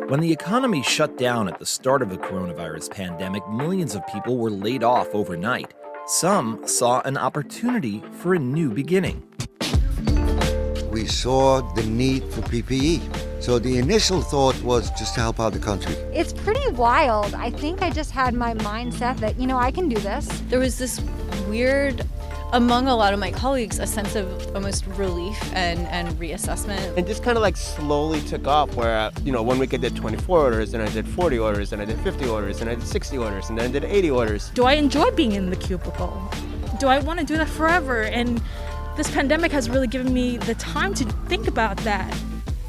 When the economy shut down at the start of the coronavirus pandemic, millions of people were laid off overnight. Some saw an opportunity for a new beginning. We saw the need for PPE. So the initial thought was just to help out the country. It's pretty wild. I think I just had my mindset that, I can do this. There was this weird, among a lot of my colleagues, a sense of almost relief and reassessment. And just kind of slowly took off where, one week I did 24 orders, then I did 40 orders, then I did 50 orders, then I did 60 orders, and then I did 80 orders. Do I enjoy being in the cubicle? Do I want to do that forever? And this pandemic has really given me the time to think about that.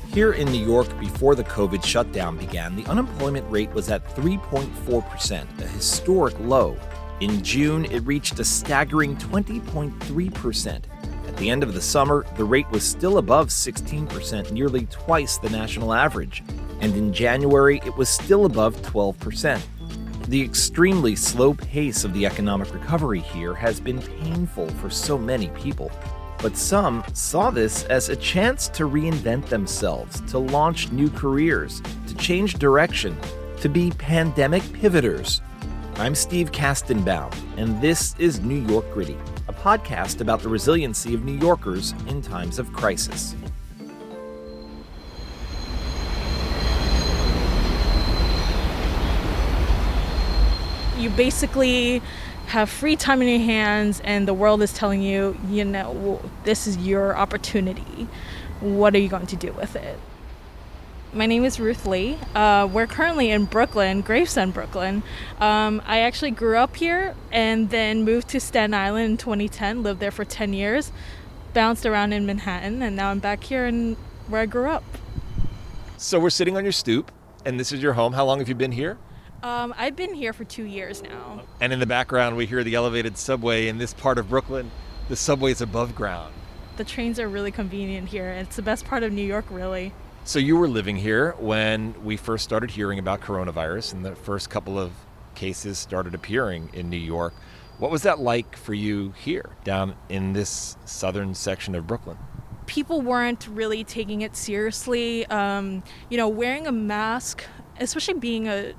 Here in New York, before the COVID shutdown began, the unemployment rate was at 3.4%, a historic low. In June, it reached a staggering 20.3%. At the end of the summer, the rate was still above 16%, nearly twice the national average. And in January, it was still above 12%. The extremely slow pace of the economic recovery here has been painful for so many people. But some saw this as a chance to reinvent themselves, to launch new careers, to change direction, to be pandemic pivoters. I'm Steve Kastenbaum, and this is New York Gritty, a podcast about the resiliency of New Yorkers in times of crisis. You basically have free time in your hands and the world is telling you, this is your opportunity. What are you going to do with it? My name is Ruth Lee. We're currently in Brooklyn, Gravesend, Brooklyn. I actually grew up here and then moved to Staten Island in 2010, lived there for 10 years, bounced around in Manhattan, and now I'm back here where I grew up. So we're sitting on your stoop, and this is your home. How long have you been here? I've been here for 2 years now. And in the background, we hear the elevated subway. In this part of Brooklyn, the subway is above ground. The trains are really convenient here. It's the best part of New York, really. So you were living here when we first started hearing about coronavirus and the first couple of cases started appearing in New York. What was that like for you here, down in this southern section of Brooklyn? People weren't really taking it seriously. Wearing a mask, especially being a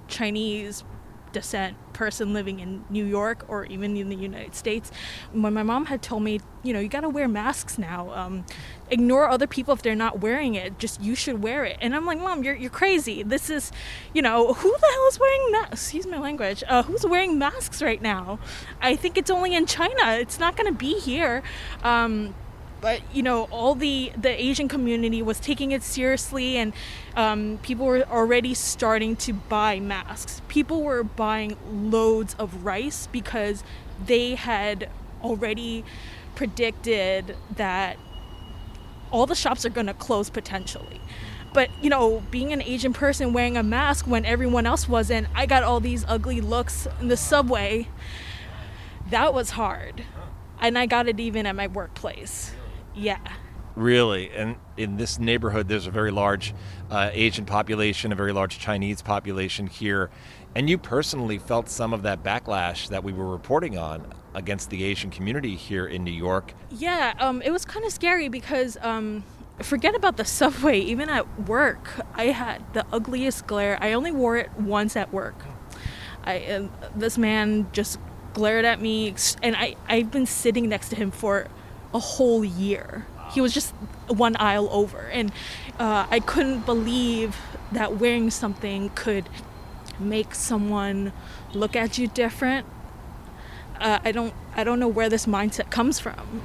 Chinese descent person living in New York or even in the United States, when my mom had told me, you got to wear masks now. Ignore other people if they're not wearing it. Just you should wear it. And I'm like, Mom, you're crazy. This is, who the hell is wearing masks? Excuse my language. Who's wearing masks right now? I think it's only in China. It's not going to be here. But, all the Asian community was taking it seriously, and people were already starting to buy masks. People were buying loads of rice because they had already predicted that all the shops are going to close potentially. But, being an Asian person wearing a mask when everyone else wasn't, I got all these ugly looks in the subway. That was hard. And I got it even at my workplace. Yeah. Really? And in this neighborhood, there's a very large Asian population, a very large Chinese population here. And you personally felt some of that backlash that we were reporting on against the Asian community here in New York. Yeah, it was kind of scary because forget about the subway. Even at work, I had the ugliest glare. I only wore it once at work. This man just glared at me, and I've been sitting next to him for a whole year. He was just one aisle over, and I couldn't believe that wearing something could make someone look at you different. I don't know where this mindset comes from.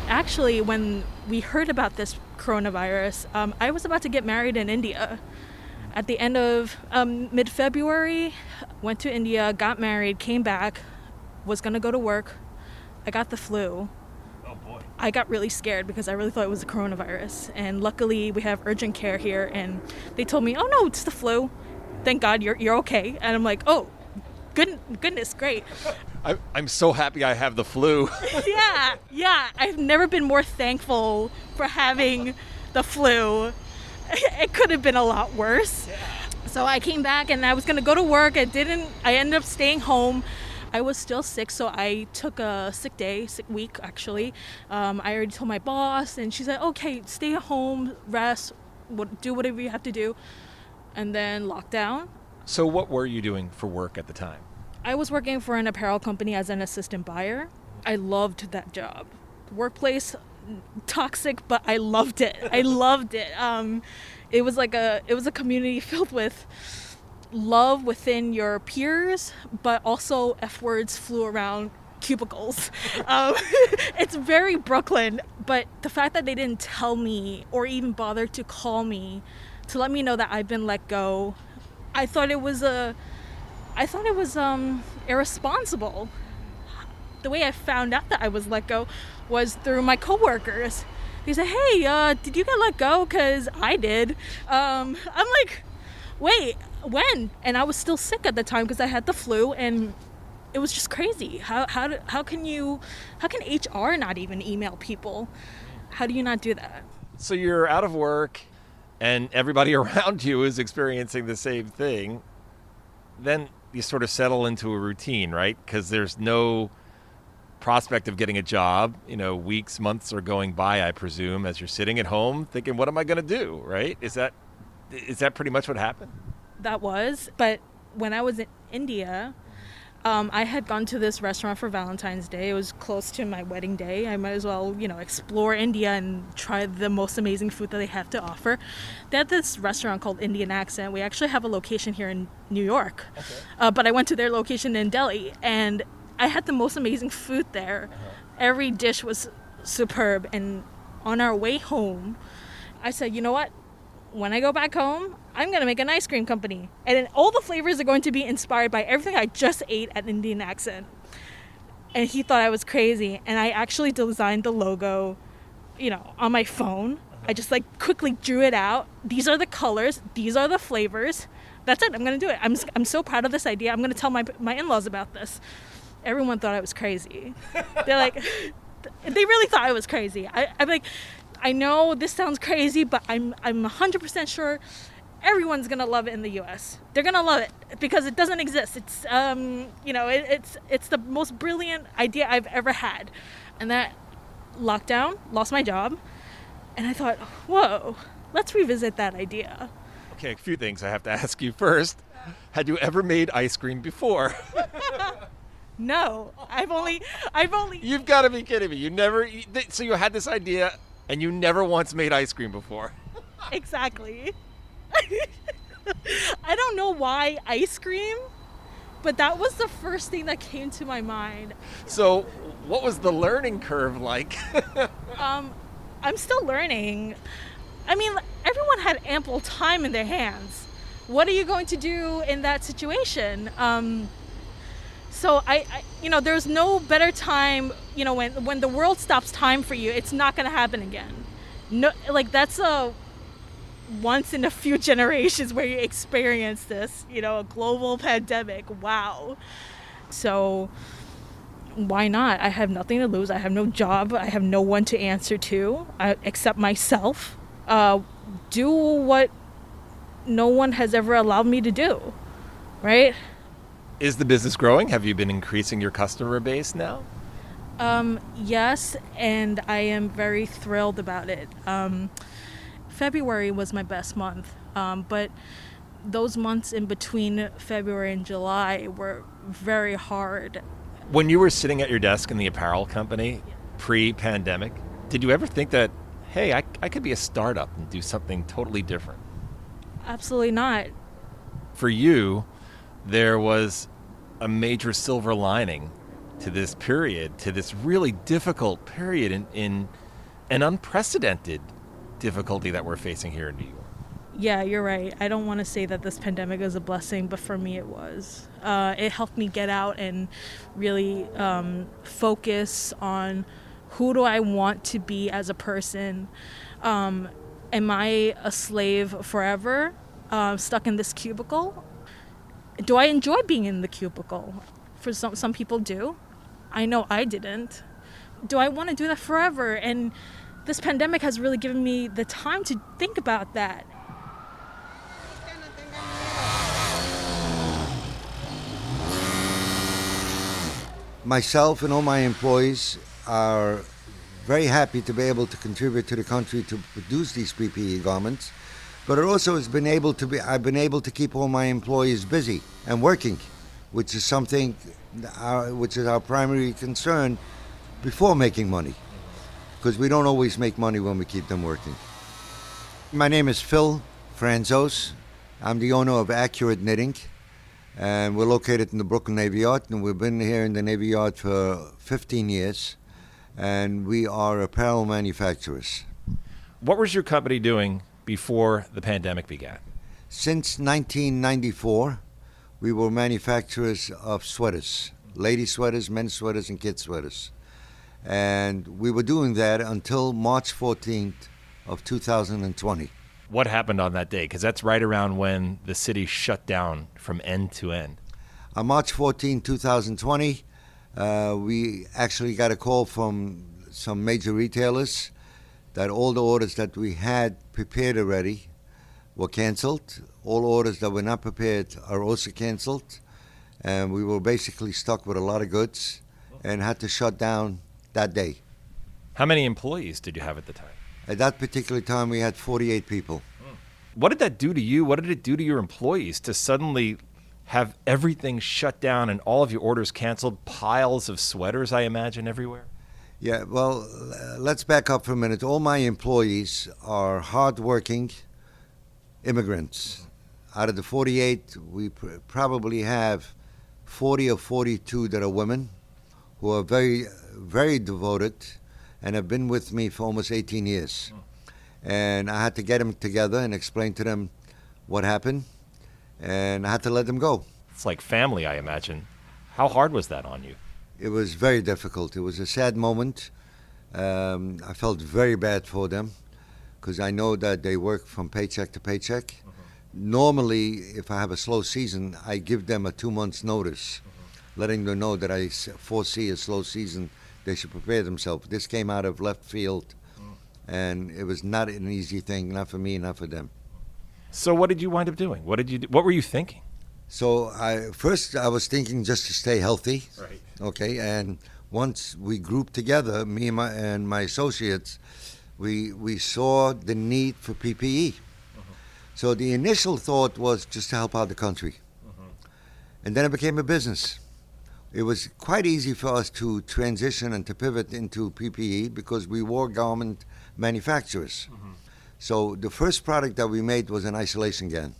Actually, when we heard about this coronavirus, I was about to get married in India. At the end of mid-February, went to India, got married, came back, was going to go to work. I got the flu. Oh, boy. I got really scared because I really thought it was the coronavirus. And luckily, we have urgent care here, and they told me, oh, no, it's the flu. Thank God you're okay. And I'm like, oh, goodness, great. I'm so happy I have the flu. Yeah. I've never been more thankful for having the flu. It could have been a lot worse. Yeah. So I came back and I was going to go to work. I ended up staying home. I was still sick, so I took a sick week actually. I already told my boss, and she said, okay, stay at home, rest, do whatever you have to do. And then lockdown. So what were you doing for work at the time? I was working for an apparel company as an assistant buyer. I loved that job. Workplace, toxic, but I loved it. I loved it. It was a community filled with love within your peers, but also F words flew around cubicles. It's very Brooklyn, but the fact that they didn't tell me or even bother to call me to let me know that I've been let go, I thought it was irresponsible. The way I found out that I was let go was through my coworkers. They said, hey, did you get let go? Because I did. I'm like, wait, when? And I was still sick at the time because I had the flu, and it was just crazy. How can HR not even email people? How do you not do that? So you're out of work and everybody around you is experiencing the same thing. Then you sort of settle into a routine, right? Because there's no prospect of getting a job. Weeks, months are going by, I presume, as you're sitting at home thinking, what am I going to do, right? Is that pretty much what happened? That was, but when I was in India, I had gone to this restaurant for Valentine's Day. It was close to my wedding day. I might as well, explore India and try the most amazing food that they have to offer. They had this restaurant called Indian Accent. We actually have a location here in New York, but I went to their location in Delhi, and I had the most amazing food there. Every dish was superb. And on our way home, I said, you know what? When I go back home, I'm going to make an ice cream company. And then all the flavors are going to be inspired by everything I just ate at Indian Accent. And he thought I was crazy. And I actually designed the logo, on my phone. I just quickly drew it out. These are the colors. These are the flavors. That's it. I'm going to do it. I'm so proud of this idea. I'm going to tell my in-laws about this. Everyone thought I was crazy. They're like, they really thought I was crazy. I'm like, I know this sounds crazy, but I'm 100% sure everyone's gonna love it in the U.S. They're gonna love it because it doesn't exist. It's it's the most brilliant idea I've ever had. And that lockdown, lost my job, and I thought, whoa, let's revisit that idea. Okay, a few things I have to ask you first. Had you ever made ice cream before? No, I've only. You've got to be kidding me. So you had this idea and you never once made ice cream before. Exactly. I don't know why ice cream, but that was the first thing that came to my mind. So what was the learning curve like? I'm still learning. I mean, everyone had ample time in their hands. What are you going to do in that situation? So I there's no better time, when the world stops time for you, it's not going to happen again. No, that's a once in a few generations where you experience this, a global pandemic. Wow. So why not? I have nothing to lose. I have no job. I have no one to answer to except myself. Do what no one has ever allowed me to do, right? Is the business growing? Have you been increasing your customer base now? Yes, and I am very thrilled about it. February was my best month, but those months in between February and July were very hard. When you were sitting at your desk in the apparel company, pre-pandemic, did you ever think that, hey, I could be a startup and do something totally different? Absolutely not. For you, there was a major silver lining to this period, to this really difficult period in an unprecedented difficulty that we're facing here in New York. Yeah, you're right. I don't want to say that this pandemic is a blessing, but for me it was. It helped me get out and really focus on who do I want to be as a person. Am I a slave forever, stuck in this cubicle? Do I enjoy being in the cubicle? For some people do. I know I didn't. Do I want to do that forever? And this pandemic has really given me the time to think about that. Myself and all my employees are very happy to be able to contribute to the country to produce these PPE garments, but it also has been able to be, I've been able to keep all my employees busy and working, which is something, which is our primary concern before making money, because we don't always make money when we keep them working. My name is Phil Franzos. I'm the owner of Accurate Knitting, and we're located in the Brooklyn Navy Yard, and we've been here in the Navy Yard for 15 years, and we are apparel manufacturers. What was your company doing before the pandemic began? Since 1994, we were manufacturers of sweaters, lady sweaters, men's sweaters, and kids sweaters. And we were doing that until March 14th of 2020. What happened on that day? Because that's right around when the city shut down from end to end. On March 14, 2020, we actually got a call from some major retailers that all the orders that we had prepared already were canceled. All orders that were not prepared are also canceled. And we were basically stuck with a lot of goods and had to shut down that day. How many employees did you have at the time? At that particular time, we had 48 people. What did that do to you? What did it do to your employees to suddenly have everything shut down and all of your orders canceled? Piles of sweaters, I imagine, everywhere? Yeah, well, let's back up for a minute. All my employees are hardworking immigrants. Out of the 48, we probably have 40 or 42 that are women who are very, very devoted and have been with me for almost 18 years. And I had to get them together and explain to them what happened, and I had to let them go. It's like family, I imagine. How hard was that on you? It was very difficult. It was a sad moment. I felt very bad for them because I know that they work from paycheck to paycheck. Normally, if I have a slow season, I give them a 2 months notice, letting them know that I foresee a slow season. They should prepare themselves. This came out of left field, and it was not an easy thing, not for me, not for them. So what did you wind up doing? What did you do? What were you thinking? So first I was thinking just to stay healthy. Right. Okay, and once we grouped together, me and my associates, we saw the need for PPE. So the initial thought was just to help out the country. And then it became a business. It was quite easy for us to transition and to pivot into PPE because we were garment manufacturers. So the first product that we made was an isolation gown.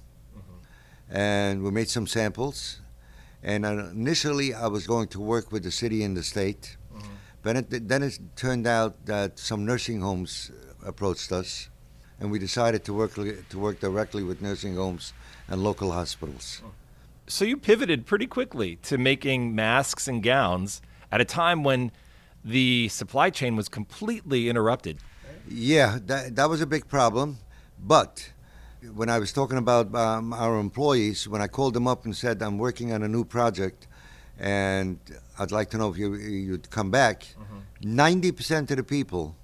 And we made some samples. And initially I was going to work with the city and the state. But then it turned out that some nursing homes approached us, and we decided to work directly with nursing homes and local hospitals. So you pivoted pretty quickly to making masks and gowns at a time when the supply chain was completely interrupted. Yeah, that was a big problem. But when I was talking about our employees, when I called them up and said, I'm working on a new project and I'd like to know if you'd come back, 90% of the people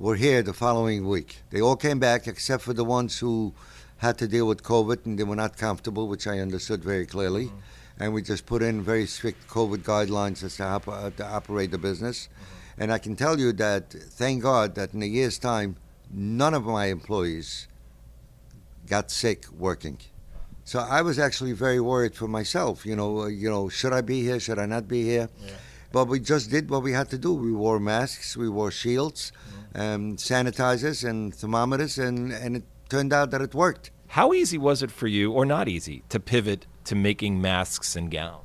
were here the following week. They all came back except for the ones who had to deal with COVID and they were not comfortable, which I understood very clearly. And we just put in very strict COVID guidelines as to how to operate the business. And I can tell you that, thank God, that in a year's time, none of my employees got sick working. So I was actually very worried for myself. You know, should I be here? Should I not be here? Yeah. But we just did what we had to do. We wore masks, we wore shields, sanitizers, and thermometers, and it turned out that it worked. How easy was it for you, or not easy, to pivot to making masks and gowns?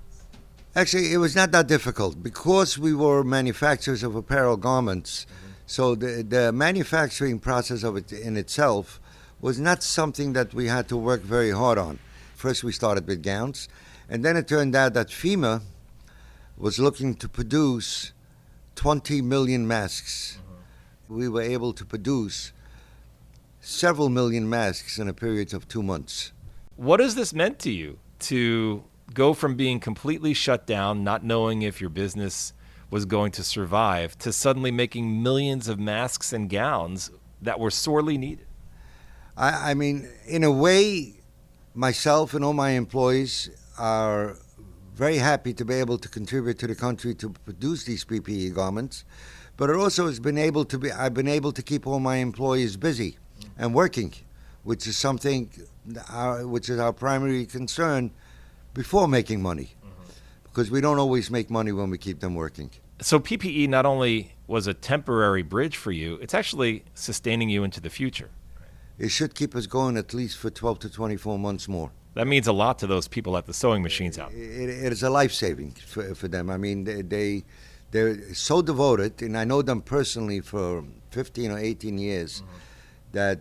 Actually, it was not that difficult because we were manufacturers of apparel garments. So the manufacturing process of it in itself was not something that we had to work very hard on. First, we started with gowns, and then it turned out that FEMA was looking to produce 20 million masks. We were able to produce several million masks in a period of 2 months. What has this meant to you to go from being completely shut down, not knowing if your business was going to survive, to suddenly making millions of masks and gowns that were sorely needed? I mean, in a way, myself and all my employees are very happy to be able to contribute to the country to produce these PPE garments, but it also has been able to be. I've been able to keep all my employees busy and working, which is something, which is our primary concern before making money, because we don't always make money when we keep them working. So PPE not only was a temporary bridge for you, it's actually sustaining you into the future. It should keep us going at least for 12 to 24 months more. That means a lot to those people at the sewing machines out there. It is a life-saving for them. I mean, they're so devoted, and I know them personally for 15 or 18 years, that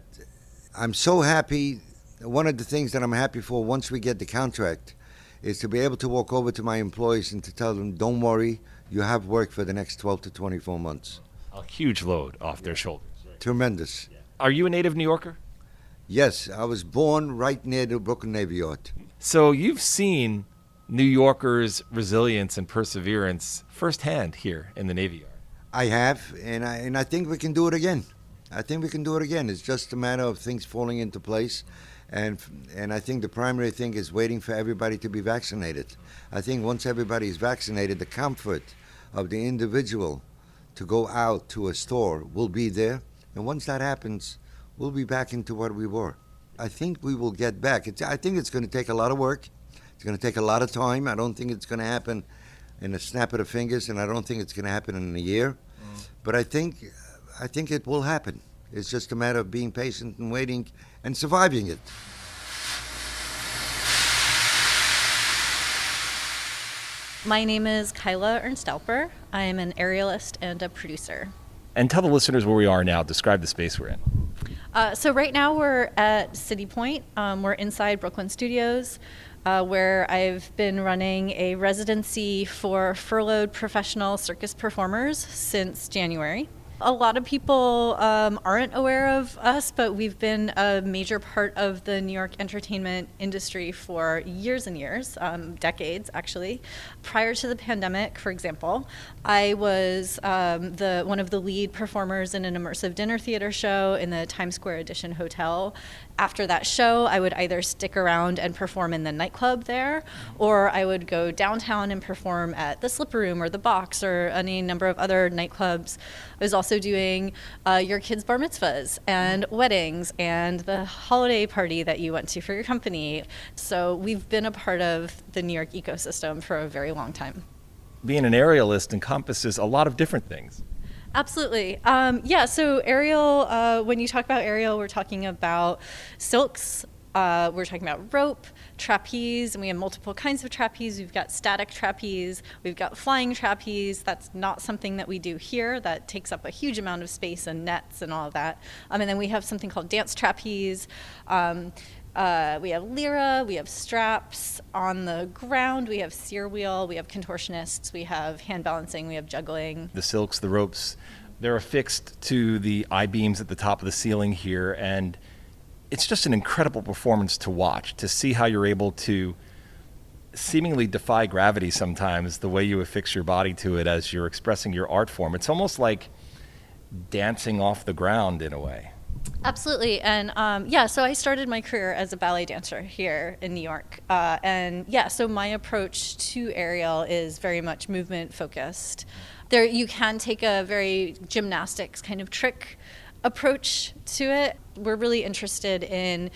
I'm so happy. One of the things that I'm happy for once we get the contract is to be able to walk over to my employees and to tell them, don't worry, you have work for the next 12 to 24 months. A huge load off their shoulders. Tremendous. Are you a native New Yorker? Yes, I was born right near the Brooklyn Navy Yard. So you've seen New Yorkers' resilience and perseverance firsthand here in the Navy Yard. I have, and I think we can do it again. I think we can do it again. It's just a matter of things falling into place. And I think the primary thing is waiting for everybody to be vaccinated. I think once everybody is vaccinated, the comfort of the individual to go out to a store will be there. And once that happens, we'll be back into what we were. I think we will get back. I think it's going to take a lot of work. It's going to take a lot of time. I don't think it's going to happen in a snap of the fingers, and I don't think it's going to happen in a year. But I think it will happen. It's just a matter of being patient and waiting and surviving it. My name is Kyla Ernstalper. I am an aerialist and a producer. And tell the listeners where we are now. Describe the space we're in. So right now we're at City Point. We're inside Brooklyn Studios, where I've been running a residency for furloughed professional circus performers since January. A lot of people aren't aware of us, but we've been a major part of the New York entertainment industry for years and years, decades actually. Prior to the pandemic, for example, I was one of the lead performers in an immersive dinner theater show in the Times Square Edition Hotel. After that show, I would either stick around and perform in the nightclub there, or I would go downtown and perform at the Slipper Room or the Box or any number of other nightclubs. I was also doing your kids' bar mitzvahs and weddings and the holiday party that you went to for your company. So we've been a part of the New York ecosystem for a very long time. Being an aerialist encompasses a lot of different things. Absolutely. So aerial, when you talk about aerial, we're talking about silks, we're talking about rope, trapeze, and we have multiple kinds of trapeze. We've got static trapeze, we've got flying trapeze. That's not something that we do here. That takes up a huge amount of space and nets and all of that. And then we have something called dance trapeze. We have lyra, we have straps on the ground, we have sear wheel, we have contortionists, we have hand balancing, we have juggling. The silks, the ropes, they're affixed to the I-beams at the top of the ceiling here, and it's just an incredible performance to watch, to see how you're able to seemingly defy gravity sometimes, the way you affix your body to it as you're expressing your art form. It's almost like dancing off the ground in a way. Absolutely. And so I started my career as a ballet dancer here in New York. So my approach to aerial is very much movement focused. There, you can take a very gymnastics kind of trick approach to it. We're really interested in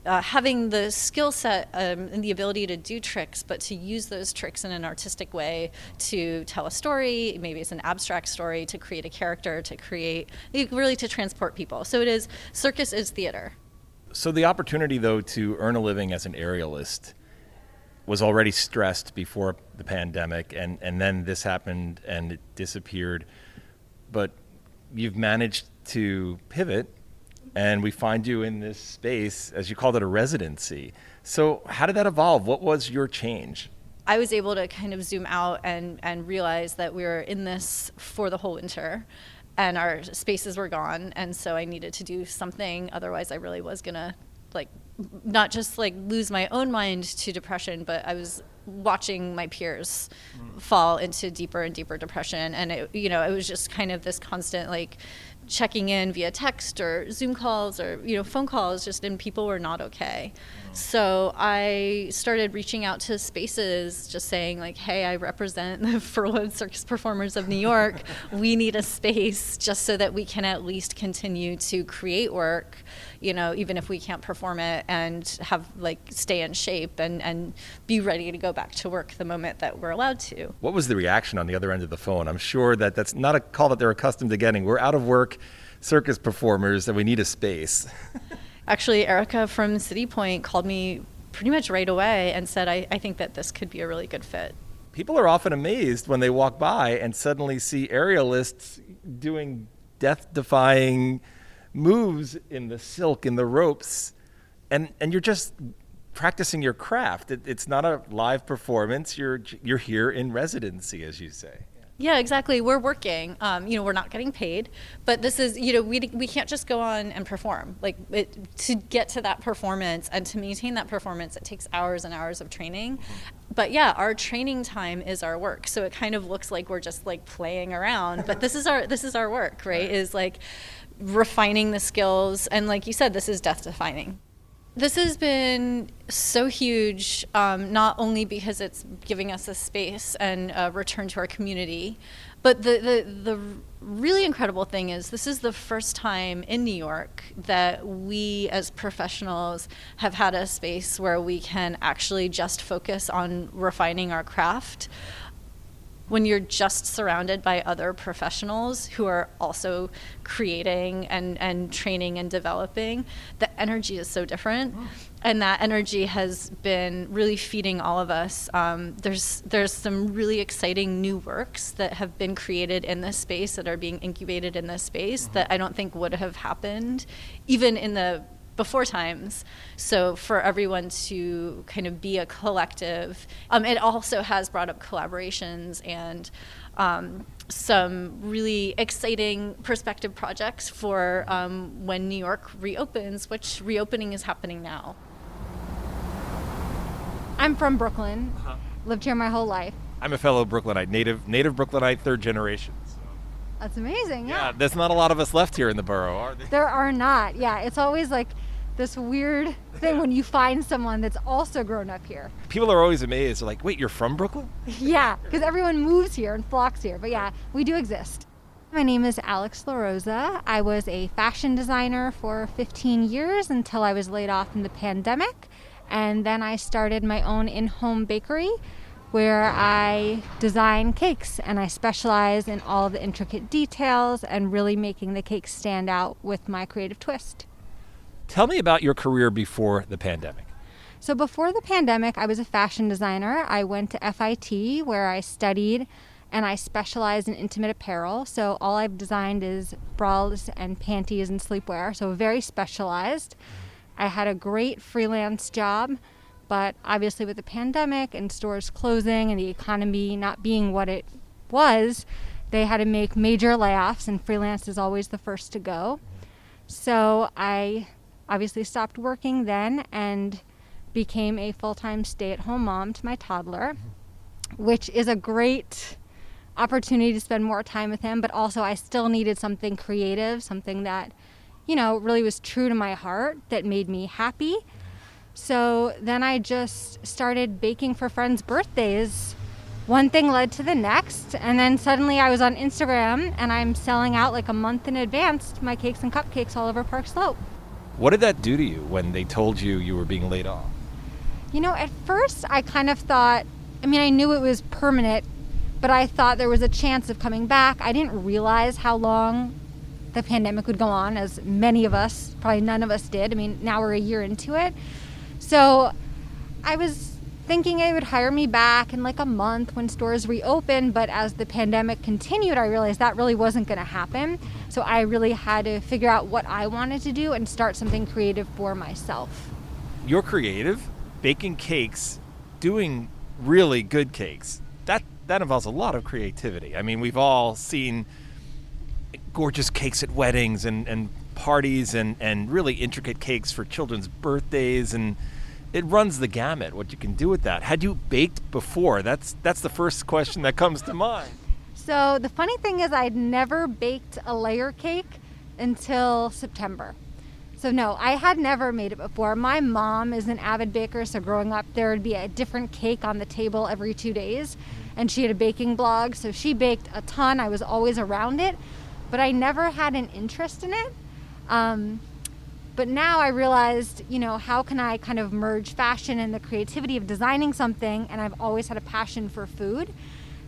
having the skill set and the ability to do tricks, but to use those tricks in an artistic way to tell a story. Maybe it's an abstract story, to create a character, to transport people. So circus is theater. So the opportunity, though, to earn a living as an aerialist was already stressed before the pandemic, and then this happened and it disappeared. But you've managed to pivot, and we find you in this space, as you called it, a residency. So how did that evolve? What was your change? I was able to kind of zoom out and realize that we were in this for the whole winter, and our spaces were gone, and so I needed to do something. Otherwise, I really was gonna not just lose my own mind to depression, but I was watching my peers fall into deeper and deeper depression, and it was just kind of this constant checking in via text or Zoom calls or, phone calls, and people were not okay. So I started reaching out to spaces, just saying like, hey, I represent the furloughed circus performers of New York. We need a space just so that we can at least continue to create work, even if we can't perform it, and have stay in shape and be ready to go back to work the moment that we're allowed to. What was the reaction on the other end of the phone? I'm sure that's not a call that they're accustomed to getting. We're out of work circus performers and we need a space. Actually, Erica from City Point called me pretty much right away and said, I think that this could be a really good fit. People are often amazed when they walk by and suddenly see aerialists doing death-defying moves in the silk, in the ropes, and you're just practicing your craft. It's not a live performance. You're here in residency, as you say. Yeah, exactly. We're working. We're not getting paid, but this is, we can't just go on and perform. To get to that performance and to maintain that performance, it takes hours and hours of training. But yeah, our training time is our work. So it kind of looks like we're just playing around, but this is our work, right? Is refining the skills, and like you said, this is death defining. This has been so huge, not only because it's giving us a space and a return to our community, but the really incredible thing is this is the first time in New York that we as professionals have had a space where we can actually just focus on refining our craft. When you're just surrounded by other professionals who are also creating and training and developing, the energy is so different. And that energy has been really feeding all of us. There's some really exciting new works that have been created in this space, that are being incubated in this space, that I don't think would have happened even in the before times. So for everyone to kind of be a collective, it also has brought up collaborations and some really exciting perspective projects for when New York reopens, which reopening is happening now. I'm from Brooklyn. Lived here my whole life. I'm a fellow Brooklynite, native Brooklynite, third generation. So. That's amazing. Yeah, there's not a lot of us left here in the borough, are there? There are not. Yeah, it's always this weird thing when you find someone that's also grown up here. People are always amazed. They're like, wait, you're from Brooklyn? Yeah, because everyone moves here and flocks here. But yeah, we do exist. My name is Alex LaRosa. I was a fashion designer for 15 years until I was laid off in the pandemic. And then I started my own in-home bakery where I design cakes, and I specialize in all the intricate details and really making the cakes stand out with my creative twist. Tell me about your career before the pandemic. So before the pandemic, I was a fashion designer. I went to FIT where I studied and I specialized in intimate apparel. So all I've designed is bras and panties and sleepwear, so very specialized. I had a great freelance job, but obviously with the pandemic and stores closing and the economy not being what it was, they had to make major layoffs, and freelance is always the first to go. So I obviously stopped working then and became a full-time stay-at-home mom to my toddler, which is a great opportunity to spend more time with him, but also I still needed something creative, something that, really was true to my heart, that made me happy. So then I just started baking for friends' birthdays. One thing led to the next, and then suddenly I was on Instagram and I'm selling out a month in advance my cakes and cupcakes all over Park Slope. What did that do to you when they told you were being laid off? At first I kind of thought, I knew it was permanent, but I thought there was a chance of coming back. I didn't realize how long the pandemic would go on, as many of us, probably none of us did. Now we're a year into it. So I was thinking they would hire me back in a month when stores reopened, but as the pandemic continued, I realized that really wasn't going to happen. So I really had to figure out what I wanted to do and start something creative for myself. You're creative, baking cakes, doing really good cakes. That involves a lot of creativity. We've all seen gorgeous cakes at weddings and parties and really intricate cakes for children's birthdays, and it runs the gamut what you can do with that. Had you baked before? That's the first question that comes to mind. So the funny thing is I'd never baked a layer cake until September. So no, I had never made it before. My mom is an avid baker, so growing up there would be a different cake on the table every 2 days, and she had a baking blog, so she baked a ton. I was always around it, but I never had an interest in it. But now I realized, how can I kind of merge fashion and the creativity of designing something, and I've always had a passion for food.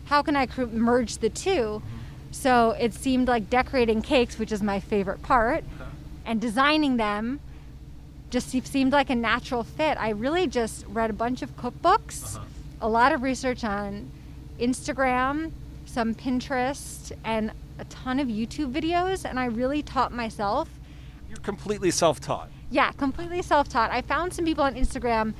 How can I merge the two? So it seemed like decorating cakes, which is my favorite part, and designing them just seemed like a natural fit. I really just read a bunch of cookbooks, a lot of research on Instagram, some Pinterest, and a ton of YouTube videos, and I really taught myself. You're completely self-taught. Yeah, completely self-taught. I found some people on Instagram,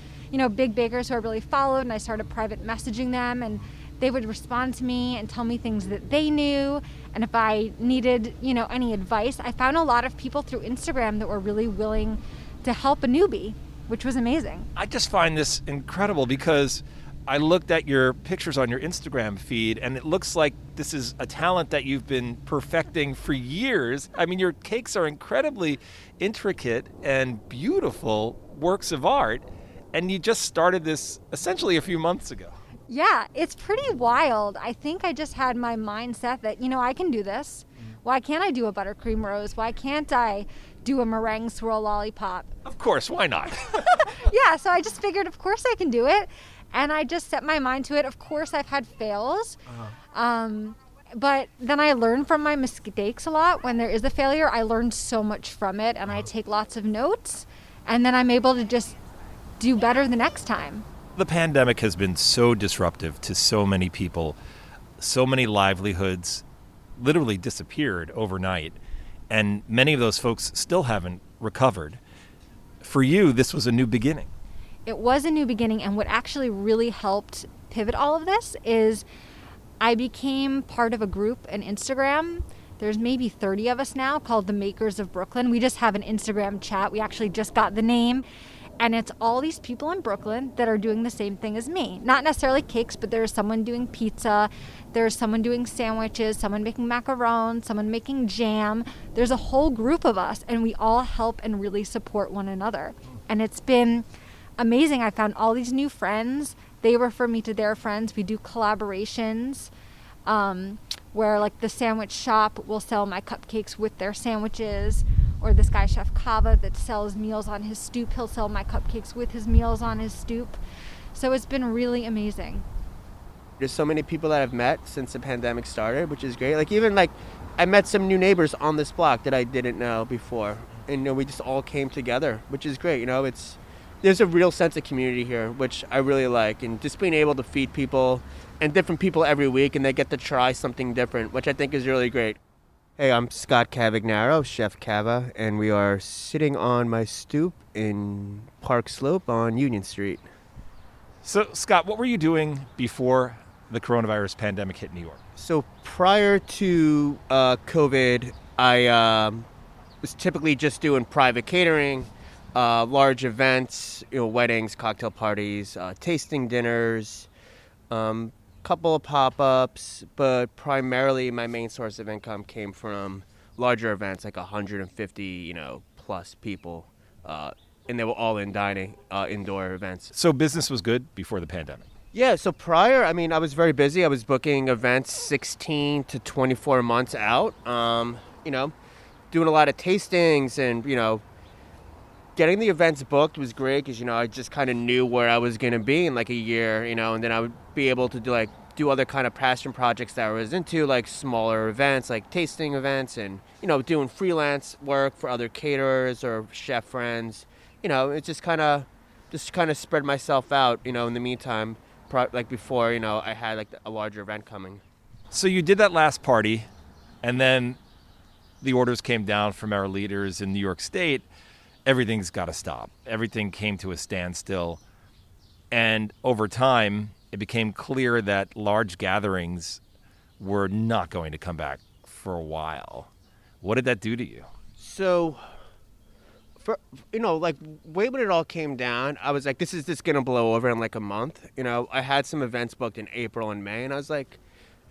big bakers who I really followed, and I started private messaging them, and they would respond to me and tell me things that they knew. And if I needed, any advice, I found a lot of people through Instagram that were really willing to help a newbie, which was amazing. I just find this incredible because I looked at your pictures on your Instagram feed, and it looks like this is a talent that you've been perfecting for years. I mean, your cakes are incredibly intricate and beautiful works of art, and you just started this essentially a few months ago. Yeah, it's pretty wild. I think I just had my mindset that, I can do this. Why can't I do a buttercream rose? Why can't I do a meringue swirl lollipop? Of course, why not? Yeah, so I just figured, of course I can do it. And I just set my mind to it. Of course, I've had fails. But then I learn from my mistakes a lot. When there is a failure, I learn so much from it, and I take lots of notes. And then I'm able to just do better the next time. The pandemic has been so disruptive to so many people. So many livelihoods literally disappeared overnight. And many of those folks still haven't recovered. For you, this was a new beginning. It was a new beginning, and what actually really helped pivot all of this is I became part of a group on Instagram. There's maybe 30 of us now, called the Makers of Brooklyn. We just have an Instagram chat. We actually just got the name. And it's all these people in Brooklyn that are doing the same thing as me. Not necessarily cakes, but there's someone doing pizza, there's someone doing sandwiches, someone making macarons, someone making jam. There's a whole group of us, and we all help and really support one another. And it's been amazing. I found all these new friends. They refer me to their friends. We do collaborations where like the sandwich shop will sell my cupcakes with their sandwiches, or this guy, Chef Kava, that sells meals on his stoop. He'll sell my cupcakes with his meals on his stoop. So it's been really amazing. There's so many people that I've met since the pandemic started, which is great. I met some new neighbors on this block that I didn't know before. And we just all came together, which is great. There's a real sense of community here, which I really like. And just being able to feed people and different people every week, and they get to try something different, which I think is really great. Hey, I'm Scott Cavagnaro, Chef Cava, and we are sitting on my stoop in Park Slope on Union Street. So, Scott, what were you doing before the coronavirus pandemic hit New York? So prior to COVID, I was typically just doing private catering, large events, weddings, cocktail parties, tasting dinners, couple of pop-ups, but primarily my main source of income came from larger events, like 150, plus people, and they were all in dining, indoor events. So business was good before the pandemic? Yeah, so prior, I was very busy. I was booking events 16 to 24 months out, doing a lot of tastings and, getting the events booked was great because, I just kind of knew where I was going to be in like a year, and then I would be able to do other kind of passion projects that I was into, like smaller events, like tasting events and, doing freelance work for other caterers or chef friends. It just kind of spread myself out, in the meantime, before, I had a larger event coming. So you did that last party, and then the orders came down from our leaders in New York State. Everything's got to stop. Everything came to a standstill. And over time, it became clear that large gatherings were not going to come back for a while. What did that do to you? So, way when it all came down, I was like, this is just going to blow over in like a month. I had some events booked in April and May, and I was like,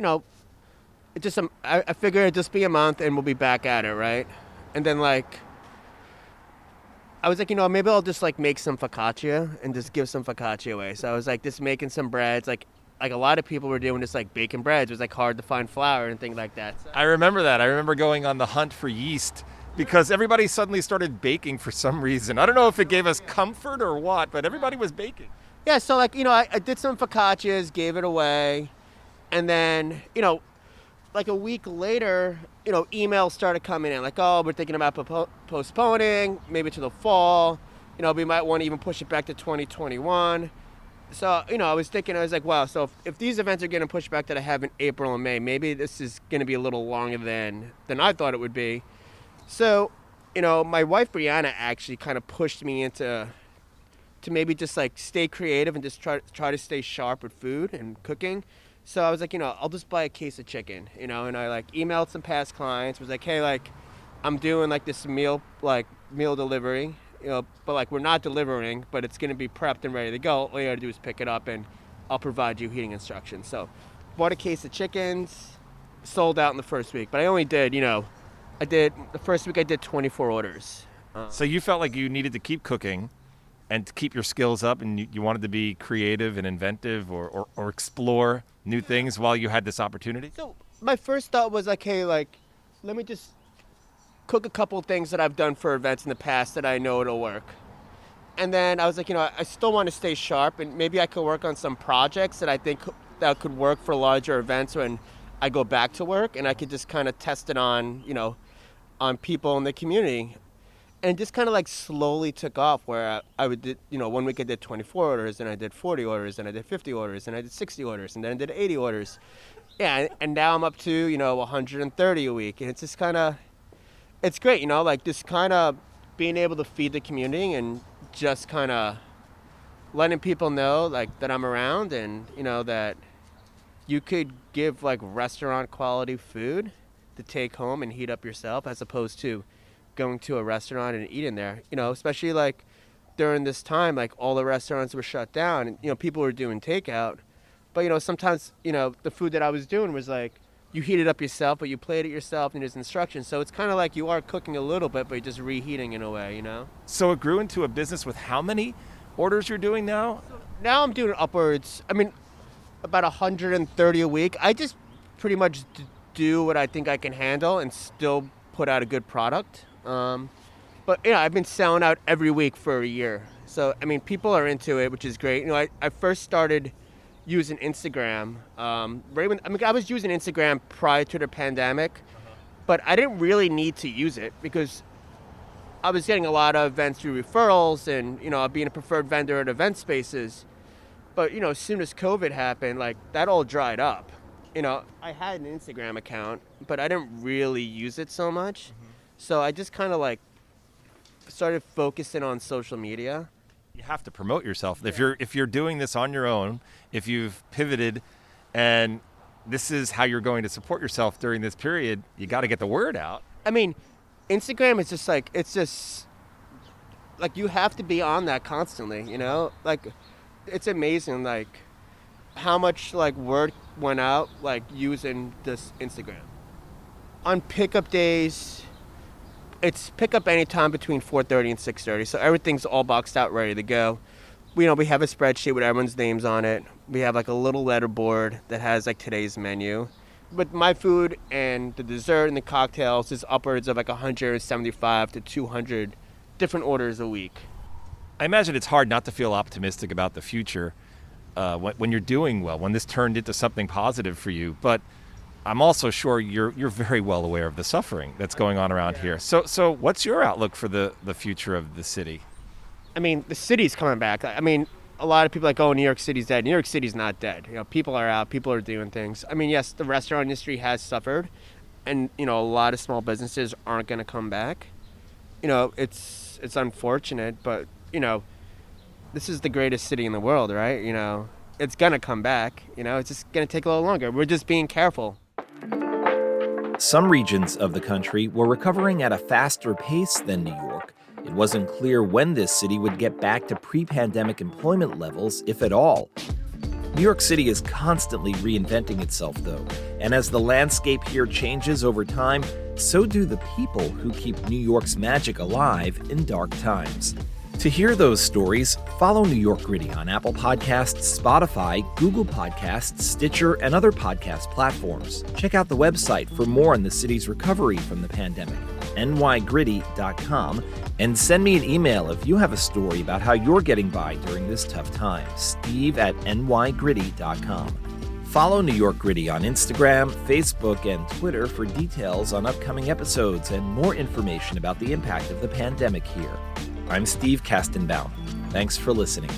I figured it'd just be a month and we'll be back at it, right? And then like, I was like, maybe I'll just like make some focaccia and just give some focaccia away. So I was like just making some breads. Like a lot of people were doing just like baking breads. It was like hard to find flour and things like that. So, I remember that. I remember going on the hunt for yeast because everybody suddenly started baking for some reason. I don't know if it gave us comfort or what, but everybody was baking. yeah, so like, I did some focaccias, gave it away. And then, like a week later, emails started coming in like, oh, we're thinking about postponing, maybe to the fall. We might want to even push it back to 2021. So, I was like, wow, so if these events are getting pushed back that I have in April and May, maybe this is going to be a little longer than I thought it would be. So, my wife, Brianna, actually kind of pushed me to maybe just like stay creative and just try to stay sharp with food and cooking. So I was like, I'll just buy a case of chicken, and I like emailed some past clients, was like, hey, like I'm doing like this meal delivery, but like we're not delivering, but it's going to be prepped and ready to go. All you got to do is pick it up and I'll provide you heating instructions. So bought a case of chickens, sold out in the first week, but I only did, the first week I did 24 orders. So you felt like you needed to keep cooking and to keep your skills up, and you wanted to be creative and inventive or explore new things while you had this opportunity? So my first thought was like, hey, like, let me just cook a couple things that I've done for events in the past that I know it'll work. And then I was like, I still want to stay sharp, and maybe I could work on some projects that I think that could work for larger events when I go back to work, and I could just kind of test it on, on people in the community. And just kind of like slowly took off where I would do, 1 week I did 24 orders, and I did 40 orders, and I did 50 orders, and I did 60 orders, and then I did 80 orders. Yeah, and now I'm up to, 130 a week. And it's just kind of, it's great, like just kind of being able to feed the community and just kind of letting people know like that I'm around, and, that you could give like restaurant quality food to take home and heat up yourself as opposed to going to a restaurant and eating there, especially like during this time, like all the restaurants were shut down and, people were doing takeout. But, sometimes, the food that I was doing was like, you heat it up yourself, but you plate it yourself and there's instructions. So it's kind of like you are cooking a little bit, but you're just reheating in a way, So it grew into a business with how many orders you're doing now? Now I'm doing upwards, about 130 a week. I just pretty much do what I think I can handle and still put out a good product. But I've been selling out every week for a year. So, people are into it, which is great. I first started using Instagram. I was using Instagram prior to the pandemic, but I didn't really need to use it because I was getting a lot of events through referrals and, being a preferred vendor at event spaces. But, as soon as COVID happened, like that all dried up. I had an Instagram account, but I didn't really use it so much. Mm-hmm. So I just kind of like started focusing on social media. You have to promote yourself. Yeah. If you're doing this on your own, if you've pivoted and this is how you're going to support yourself during this period, you got to get the word out. Instagram is just like, it's just like you have to be on that constantly, like it's amazing like how much like word went out like using this Instagram. On pickup days, it's pick up anytime between 4:30 and 6:30, so everything's all boxed out, ready to go. We have a spreadsheet with everyone's names on it. We have like a little letterboard that has like today's menu. But my food and the dessert and the cocktails is upwards of like 175 to 200 different orders a week. I imagine it's hard not to feel optimistic about the future when you're doing well, when this turned into something positive for you. But I'm also sure you're very well aware of the suffering that's going on around here. So what's your outlook for the future of the city? The city's coming back. A lot of people are like, oh, New York City's dead. New York City's not dead. People are out. People are doing things. Yes, the restaurant industry has suffered, and a lot of small businesses aren't going to come back. It's unfortunate, but this is the greatest city in the world, right? It's going to come back. It's just going to take a little longer. We're just being careful. Some regions of the country were recovering at a faster pace than New York. It wasn't clear when this city would get back to pre-pandemic employment levels, if at all. New York City is constantly reinventing itself, though, and as the landscape here changes over time, so do the people who keep New York's magic alive in dark times. To hear those stories, follow New York Gritty on Apple Podcasts, Spotify, Google Podcasts, Stitcher, and other podcast platforms. Check out the website for more on the city's recovery from the pandemic, nygritty.com, and send me an email if you have a story about how you're getting by during this tough time, steve@nygritty.com. Follow New York Gritty on Instagram, Facebook, and Twitter for details on upcoming episodes and more information about the impact of the pandemic here. I'm Steve Kastenbaum. Thanks for listening.